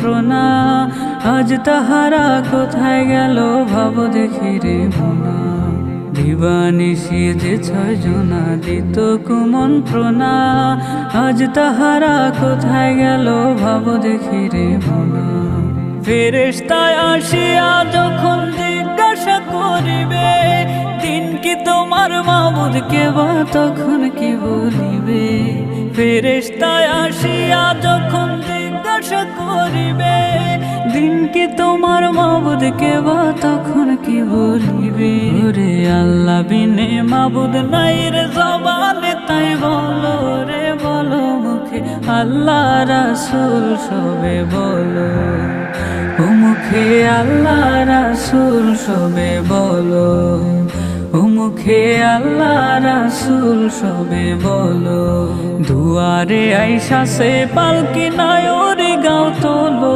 কুমন্ত্রণা। আজ তাহারা কোথায় গেল ভাব দেখি রে মনা। দিবানিশি যে 6 জনা দিত কুমন্ত্রণা। আজ তাহারা কোথায় গেল ভাব দেখি রে মনা। ফেরেশতায় আসিয়া যখন জিজ্ঞাসা করিবে, দিন কি তোমার মাবুদ কেবা, তখন কি বলিবে? ফেরেশতায় আসিয়া যখন জিজ্ঞাসা করিবে, দিন কি তোমার মাবুদ কেবা, তখন কি বলিবে? ওরে আল্লাহ বিনে মাবুদ নাই রে জবানে, তাই বলো রে বলো মুখে আল্লাহ রাসূল সবে বলো। ও মুখে আল্লাহ রাসূল সবে বলো। ও মুখে আল্লাহ রাসূল সবে বলো। দুয়ারে আইসা সে পালকি নায়রে গাও তোলো।